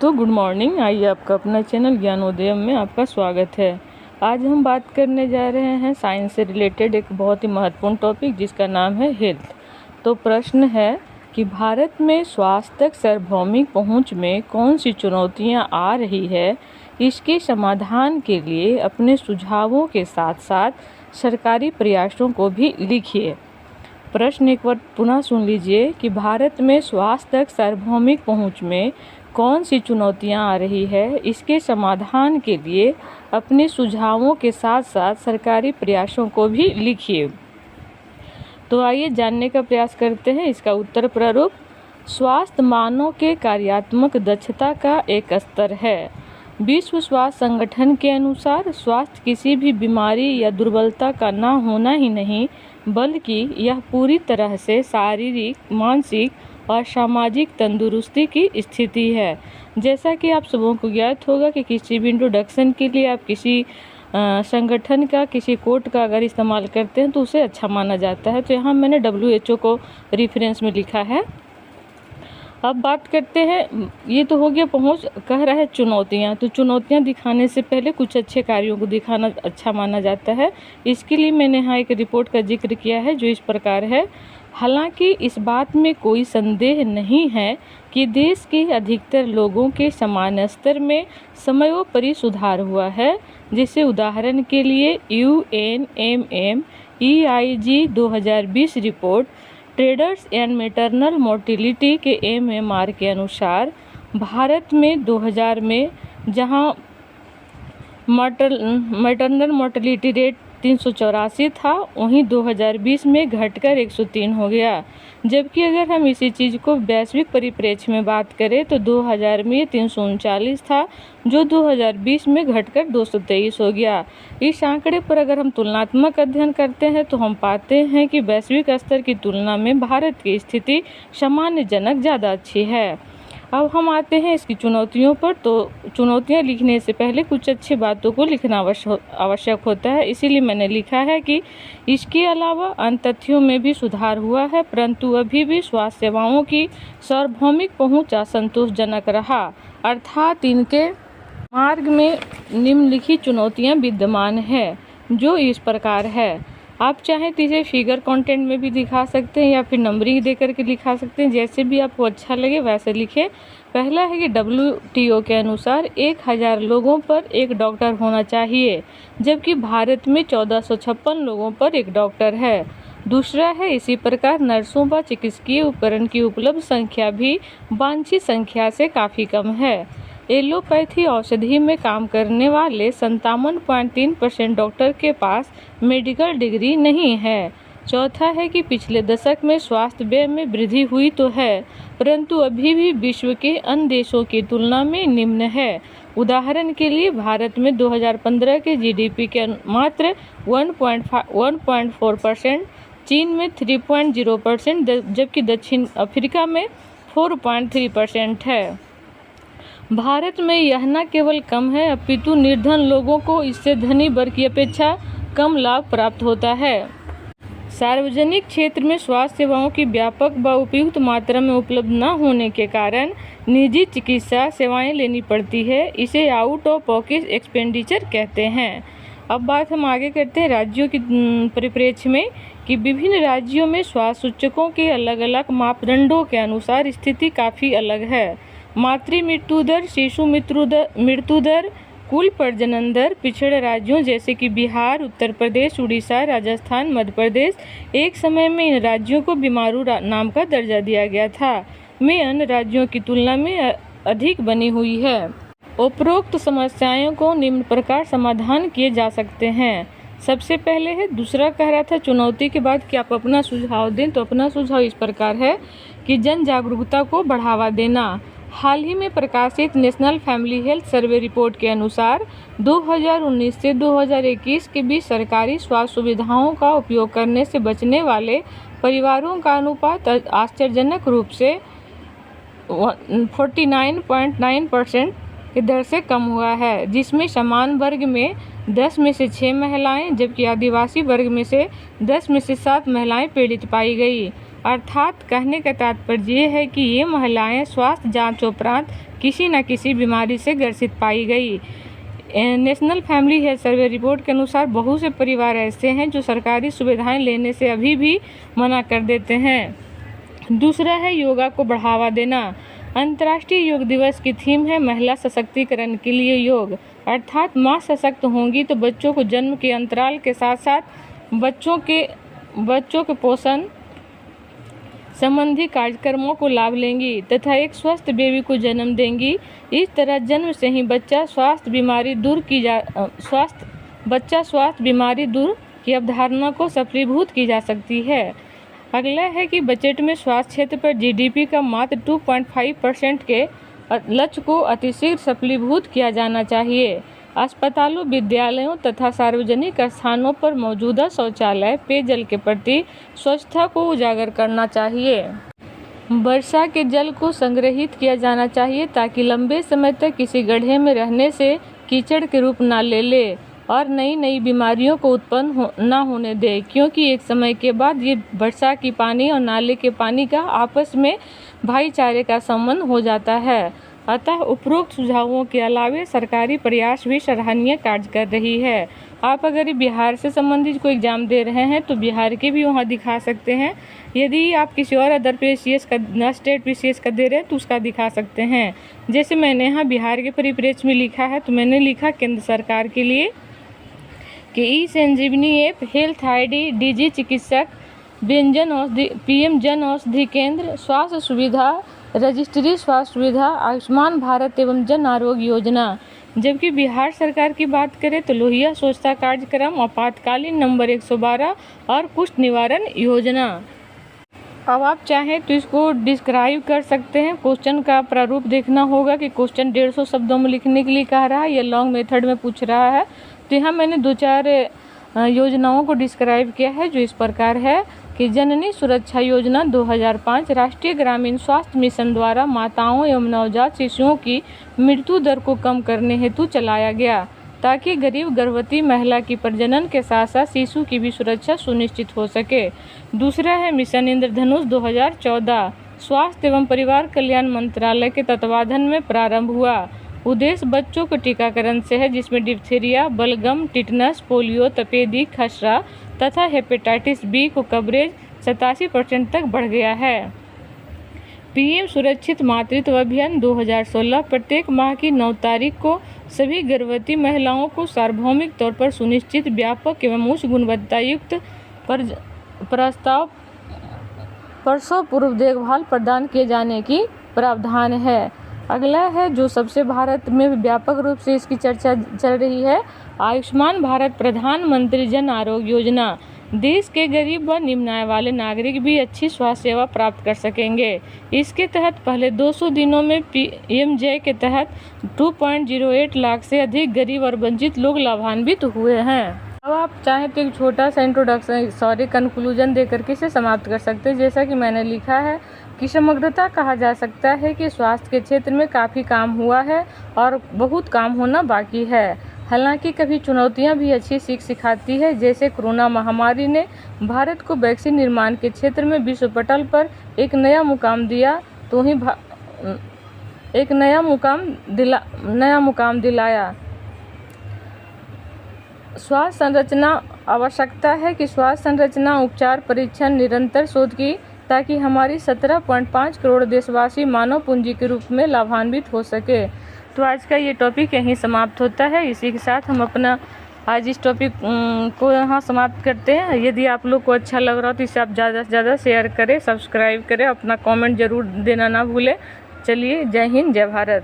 दोस्तों good morning. आइए आपका अपना चैनल ज्ञानोदय में आपका स्वागत है। आज हम बात करने जा रहे हैं साइंस से रिलेटेड एक बहुत ही महत्वपूर्ण टॉपिक जिसका नाम है हेल्थ। तो प्रश्न है कि भारत में स्वास्थ्य तक सार्वभौमिक पहुंच में कौन सी चुनौतियां आ रही है, इसके समाधान के लिए अपने सुझावों के साथ साथ सरकारी प्रयासों को भी लिखिए। प्रश्न एक बार पुनः सुन लीजिए कि भारत में स्वास्थ्य तक सार्वभौमिक पहुंच में कौन सी चुनौतियां आ रही है, इसके समाधान के लिए अपने सुझावों के साथ साथ सरकारी प्रयासों को भी लिखिए। तो आइए जानने का प्रयास करते हैं इसका उत्तर प्रारूप। स्वास्थ्य मानव के कार्यात्मक दक्षता का एक स्तर है। विश्व स्वास्थ्य संगठन के अनुसार स्वास्थ्य किसी भी बीमारी या दुर्बलता का ना होना ही नहीं, बल्कि यह पूरी तरह से शारीरिक, मानसिक और सामाजिक तंदुरुस्ती की स्थिति है। जैसा कि आप सबों को ज्ञात होगा कि किसी भी इंट्रोडक्शन के लिए आप किसी संगठन का, किसी कोड का अगर इस्तेमाल करते हैं तो उसे अच्छा माना जाता है। तो यहाँ मैंने WHO को रेफरेंस में लिखा है। अब बात करते हैं, ये तो हो गया पहुंच, कह रहा है चुनौतियां। तो चुनौतियां दिखाने से पहले कुछ अच्छे कार्यों को दिखाना अच्छा माना जाता है। इसके लिए मैंने यहाँ एक रिपोर्ट का जिक्र किया है जो इस प्रकार है। हालांकि इस बात में कोई संदेह नहीं है कि देश के अधिकतर लोगों के समान स्तर में समयोपरि सुधार हुआ है, जिसे उदाहरण के लिए UNMMEIG 2020 report traders and maternal mortality के MMR के अनुसार भारत में 2000 में जहां मैटरनल मोर्टिलिटी रेट 384 था, वहीं 2020 में घटकर 103 हो गया। जबकि अगर हम इसी चीज़ को वैश्विक परिप्रेक्ष्य में बात करें तो 2000 में 339 था, जो 2020 में घटकर 223 हो गया। इस आंकड़े पर अगर हम तुलनात्मक अध्ययन करते हैं तो हम पाते हैं कि वैश्विक स्तर की तुलना में भारत की स्थिति सामान्यजनक ज़्यादा अच्छी है। अब हम आते हैं इसकी चुनौतियों पर। तो चुनौतियां लिखने से पहले कुछ अच्छी बातों को लिखना आवश्यक होता है, इसीलिए मैंने लिखा है कि इसके अलावा अन्य तथ्यों में भी सुधार हुआ है, परंतु अभी भी स्वास्थ्य सेवाओं की सार्वभौमिक पहुंच असंतोषजनक रहा, अर्थात इनके मार्ग में निम्नलिखित चुनौतियाँ विद्यमान है, जो इस प्रकार है। आप चाहें तो इसे फिगर कंटेंट में भी दिखा सकते हैं या फिर नंबरिंग दे करके लिखा सकते हैं, जैसे भी आपको अच्छा लगे वैसे लिखें। पहला है कि WTO के अनुसार 1000 लोगों पर एक डॉक्टर होना चाहिए, जबकि भारत में 1456 लोगों पर एक डॉक्टर है। दूसरा है इसी प्रकार नर्सों व चिकित्सकीय उपकरण की उपलब्ध संख्या भी वांछित संख्या से काफ़ी कम है। एलोपैथी औषधि में काम करने वाले 57.3% डॉक्टर के पास मेडिकल डिग्री नहीं है। चौथा है कि पिछले दशक में स्वास्थ्य व्यय में वृद्धि हुई तो है, परंतु अभी भी विश्व के अन्य देशों की तुलना में निम्न है। उदाहरण के लिए भारत में 2015 के GDP के मात्र 1.4%, चीन में 3.0%, जबकि दक्षिण अफ्रीका में 4.3% है। भारत में यह न केवल कम है, अपितु निर्धन लोगों को इससे धनी वर्ग की अपेक्षा कम लाभ प्राप्त होता है। सार्वजनिक क्षेत्र में स्वास्थ्य सेवाओं की व्यापक व उपयुक्त मात्रा में उपलब्ध न होने के कारण निजी चिकित्सा सेवाएं लेनी पड़ती है। इसे आउट ऑफ पॉकेट एक्सपेंडिचर कहते हैं। अब बात हम आगे करते हैं राज्यों की परिप्रेक्ष्य में कि विभिन्न राज्यों में स्वास्थ्य सूचकों के अलग अलग मापदंडों के अनुसार स्थिति काफ़ी अलग है। मातृ मृत्यु दर, शिशु मृत्यु दर, कुल प्रजनन दर पिछड़े राज्यों जैसे कि बिहार, उत्तर प्रदेश, उड़ीसा, राजस्थान, मध्य प्रदेश, एक समय में इन राज्यों को बीमारू नाम का दर्जा दिया गया था, में अन्य राज्यों की तुलना में अधिक बनी हुई है। उपरोक्त समस्याओं को निम्न प्रकार समाधान किए जा सकते हैं। सबसे पहले है, दूसरा कह रहा था चुनौती के बाद कि आप अपना सुझाव दें, तो अपना सुझाव इस प्रकार है कि जन जागरूकता को बढ़ावा देना। हाल ही में प्रकाशित national family health survey report के अनुसार 2019 से 2021 के बीच सरकारी स्वास्थ्य सुविधाओं का उपयोग करने से बचने वाले परिवारों का अनुपात आश्चर्यजनक रूप से 49.9% की दर से कम हुआ है, जिसमें समान वर्ग में 10 में से 6 महिलाएं, जबकि आदिवासी वर्ग में से 10 में से 7 महिलाएं पीड़ित पाई गई। अर्थात कहने का तात्पर्य ये है कि ये महिलाएं स्वास्थ्य जांच उपरांत किसी न किसी बीमारी से ग्रसित पाई गई। National family health survey report के अनुसार बहुत से परिवार ऐसे हैं जो सरकारी सुविधाएं लेने से अभी भी मना कर देते हैं। दूसरा है योगा को बढ़ावा देना। अंतर्राष्ट्रीय योग दिवस की थीम है महिला सशक्तिकरण के लिए योग, अर्थात माँ सशक्त होंगी तो बच्चों को जन्म के अंतराल के साथ साथ बच्चों के पोषण संबंधी कार्यक्रमों को लाभ लेंगी तथा एक स्वस्थ बेबी को जन्म देंगी। इस तरह जन्म से ही स्वास्थ्य बीमारी दूर की अवधारणा को सफलीभूत की जा सकती है। अगला है कि बजट में स्वास्थ्य क्षेत्र पर जीडीपी का मात्र 2.5% के लक्ष्य को अतिशीघ्र सफलीभूत किया जाना चाहिए। अस्पतालों, विद्यालयों तथा सार्वजनिक स्थानों पर मौजूदा शौचालय, पेयजल के प्रति स्वच्छता को उजागर करना चाहिए। वर्षा के जल को संग्रहित किया जाना चाहिए ताकि लंबे समय तक किसी गड्ढे में रहने से कीचड़ के रूप न ले और नई नई बीमारियों को उत्पन्न न होने दे, क्योंकि एक समय के बाद ये वर्षा की पानी और नाले के पानी का आपस में भाईचारे का संबंध हो जाता है। अतः उपरोक्त सुझावों के अलावे सरकारी प्रयास भी सराहनीय कार्य कर रही है। आप अगर बिहार से संबंधित कोई एग्जाम दे रहे हैं तो बिहार के भी वहाँ दिखा सकते हैं। यदि आप किसी और अदर PCS का स्टेट PCS का दे रहे हैं तो उसका दिखा सकते हैं। जैसे मैंने यहाँ बिहार के परिप्रेक्ष्य में लिखा है तो मैंने लिखा केंद्र सरकार के लिए कि ई-संजीवनी ऐप, हेल्थ ID, DG चिकित्सक, PM जन औषधि केंद्र, स्वास्थ्य सुविधा रजिस्ट्री, स्वास्थ्य सुविधा, आयुष्मान भारत एवं जन आरोग्य योजना। जबकि बिहार सरकार की बात करें तो लोहिया स्वच्छता कार्यक्रम, आपातकालीन नंबर 112 और कुष्ठ निवारण योजना। अब आप चाहें तो इसको डिस्क्राइब कर सकते हैं। क्वेश्चन का प्रारूप देखना होगा कि क्वेश्चन 150 शब्दों में लिखने के लिए कह रहा है या लॉन्ग मेथड में पूछ रहा है। तो यहाँ मैंने 2-4 योजनाओं को डिस्क्राइब किया है जो इस प्रकार है कि जननी सुरक्षा योजना 2005 राष्ट्रीय ग्रामीण स्वास्थ्य मिशन द्वारा माताओं एवं नवजात शिशुओं की मृत्यु दर को कम करने हेतु चलाया गया ताकि गरीब गर्भवती महिला की प्रजनन के साथ साथ शिशु की भी सुरक्षा सुनिश्चित हो सके। दूसरा है मिशन इंद्रधनुष 2014 स्वास्थ्य एवं परिवार कल्याण मंत्रालय के तत्वाधान में प्रारंभ हुआ। उद्देश्य बच्चों को टीकाकरण से है, जिसमें डिप्थीरिया, बलगम, टिटनस, पोलियो, तपेदिक, खसरा तथा हेपेटाइटिस B को कवरेज 87% तक बढ़ गया है। PM सुरक्षित मातृत्व अभियान 2016 प्रत्येक माह की 9 तारीख को सभी गर्भवती महिलाओं को सार्वभौमिक तौर पर सुनिश्चित, व्यापक एवं उच्च गुणवत्ता युक्त प्रसव पूर्व देखभाल प्रदान किए जाने की प्रावधान है। अगला है जो सबसे भारत में व्यापक रूप से इसकी चर्चा चल रही है, आयुष्मान भारत प्रधानमंत्री जन आरोग्य योजना। देश के गरीब व निम्न आय वाले नागरिक भी अच्छी स्वास्थ्य सेवा प्राप्त कर सकेंगे। इसके तहत पहले 200 दिनों में PMJ के तहत 2.08 लाख से अधिक गरीब और वंचित लोग लाभान्वित हुए हैं। अब आप चाहें तो एक छोटा सा कंक्लूजन देकर के इसे समाप्त कर सकते हैं। जैसा कि मैंने लिखा है कि समग्रता कहा जा सकता है कि स्वास्थ्य के क्षेत्र में काफ़ी काम हुआ है और बहुत काम होना बाकी है। हालांकि कभी चुनौतियां भी अच्छी सीख सिखाती है। जैसे कोरोना महामारी ने भारत को वैक्सीन निर्माण के क्षेत्र में विश्व पटल पर एक नया मुकाम दिया दिलाया। स्वास्थ्य संरचना आवश्यकता है कि स्वास्थ्य संरचना उपचार परीक्षण निरंतर शोध की ताकि हमारी 17.5 करोड़ देशवासी मानव पूंजी के रूप में लाभान्वित हो सके। तो आज का ये टॉपिक यहीं समाप्त होता है। इसी के साथ हम अपना आज इस टॉपिक को यहाँ समाप्त करते हैं। यदि आप लोग को अच्छा लग रहा हो तो इसे आप ज़्यादा से ज़्यादा शेयर करें, सब्सक्राइब करें, अपना कमेंट ज़रूर देना ना भूलें। चलिए, जय हिंद, जय भारत।